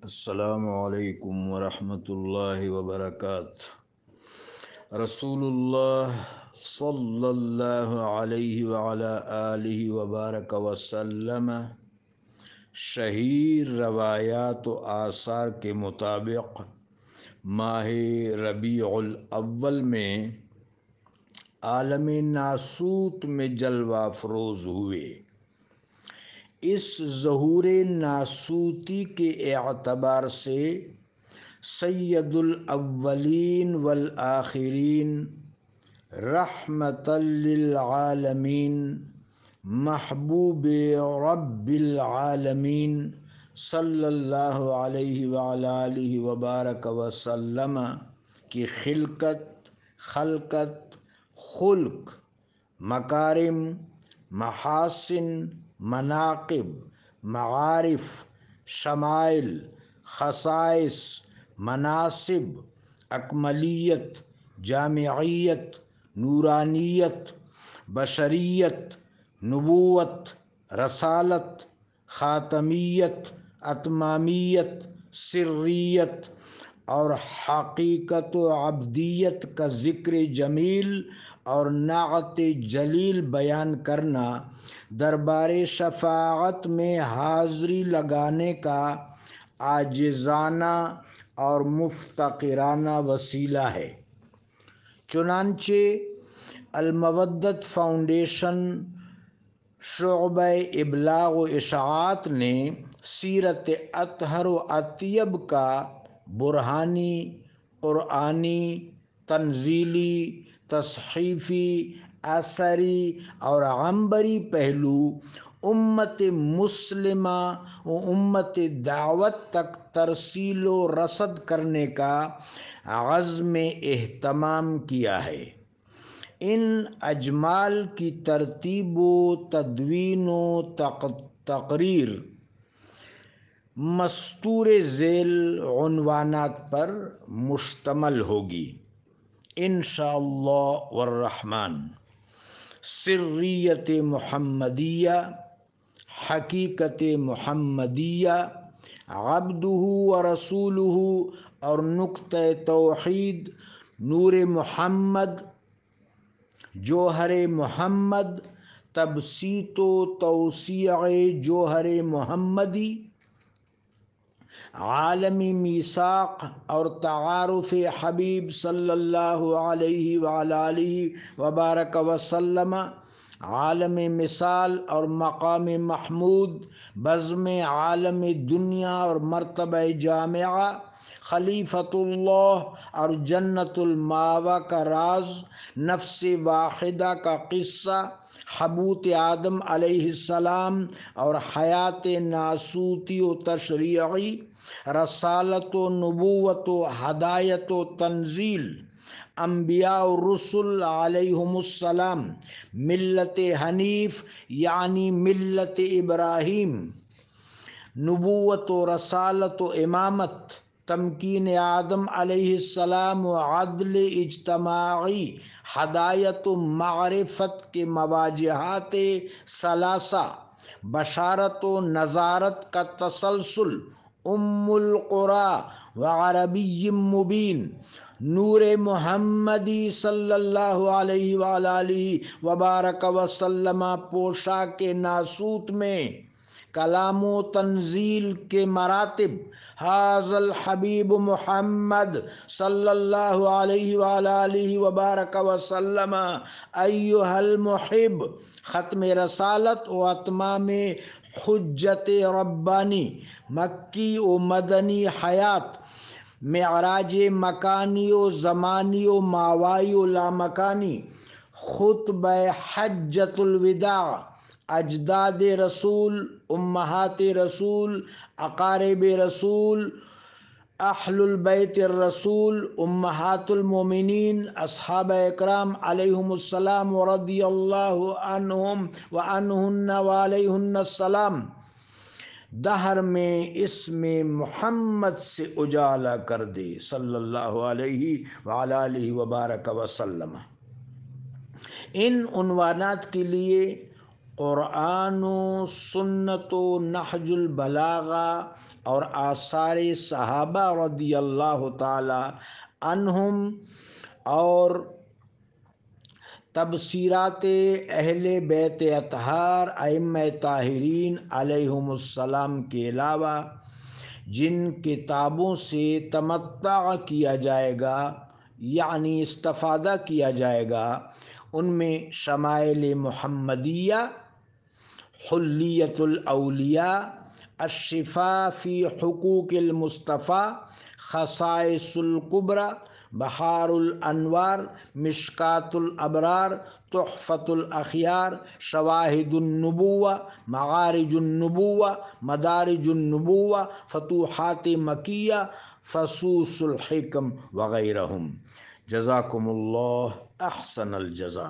السلام علیکم ورحمۃ اللہ وبرکاتہ۔ رسول اللہ صلی اللہ علیہ وعلی آلہ وبارک وسلم شہیر روایات و آثار کے مطابق ماہ ربیع الاول میں عالم ناسوت میں جلوہ افروز ہوئے۔ اس ظہور ناسوتی کے اعتبار سے سید الاولین والآخرین رحمۃ للعالمین محبوب رب العالمین صلی اللہ علیہ وعلی آلہ وبارک وسلم کی خلقت، خلق، مکارم، محاسن، مناقب، معارف، شمائل، خصائص، مناصب، اکملیت، جامعیت، نورانیت، بشریت، نبوت، رسالت، خاتمیت، اتمامیت، سریت اور حقیقت و عبدیت کا ذکر جمیل اور نعت جلیل بیان کرنا دربار شفاعت میں حاضری لگانے کا عاجزانہ اور مفتقرانہ وسیلہ ہے۔ چنانچہ المودت فاؤنڈیشن شعبہ ابلاغ و اشاعت نے سیرت اطہر و اطیب کا برہانی، قرآنی، تنزیلی، تصحیفی، اثری اور عنبری پہلو امت مسلمہ و امت دعوت تک ترسیل و رسد کرنے کا عزم اہتمام کیا ہے۔ ان اجمال کی ترتیب و تدوین و تقریر مستور ذیل عنوانات پر مشتمل ہوگی انشاءاللہ والرحمن: سریت محمدیہ، حقیقت محمدیہ، عبدہ و رسولہ اور نقطہ توحید، نور محمد، جوہر محمد، تبسیط و توسیع جوہر محمدی، عالمی میثاق اور تعارف حبیب صلی اللہ علیہ وعلی آلہ وبارک وسلم، عالم مثال اور مقام محمود، بزم عالم دنیا اور مرتبہ جامعہ، خلیفۃ اللہ اور جنت الماویٰ کا راز، نفس واحدہ کا قصہ، حبوط آدم علیہ السلام اور حیات ناسوتی و تشریعی، رسالت و نبوت و ہدایت و تنزیل، انبیاء و رسل علیہم السلام، ملت حنیف یعنی ملت ابراہیم، نبوت و رسالت و امامت، تمکین آدم علیہ السلام و عدل اجتماعی، ہدایت و معرفت کے مواجہات ثلاثہ، بشارت و نذارت کا تسلسل، ام القری و عربی مبین، نور محمدی صلی اللہ علیہ وعلی آلہ وبارک وسلم، پوشاک ناسوت میں کلام و تنزیل کے مراتب، ھذا الحبیب محمد صلی اللہ علیہ وعلی آلہ وبارک وسلم ایھا المحب، ختم رسالت و اتمام حجت ربانی، مکی و مدنی حیات، معراج مکانی و زمانی و ماوائی و لامکانی، خطبہ حجۃ الوداع، اجداد رسول، امہات رسول، اقارب رسول، اہل البیت الرسول، امہات المومنین، اصحاب اکرام علیہم السلام ورضی اللہ عنہم وعنہن وعلیہن السلام، دہر میں اسم محمد سے اجالا کر دے صلی اللہ علیہ وعلی آلہ وبارک وسلم۔ ان عنوانات کے لیے قرآن و سنت و نہج البلاغہ اور آثار صحابہ رضی اللہ تعالی عنہم اور تبصیرات اہل بیت اطہار ائمہ طاہرین علیہم السلام کے علاوہ جن کتابوں سے تمتع کیا جائے گا یعنی استفادہ کیا جائے گا ان میں شمائل محمدیہ، حلیت الاولیاء، الشفاء فی حقوق المصطفیٰ، خصائص الکبریٰ، بحار الانوار، مشکات الابرار، تحفۃ الاخیار، شواہد النبوہ، معارج النبوہ، مدارج النبوہ، فتوحات مکیہ، فصوص الحکم وغیرہم۔ جزاکم اللہ احسن الجزا۔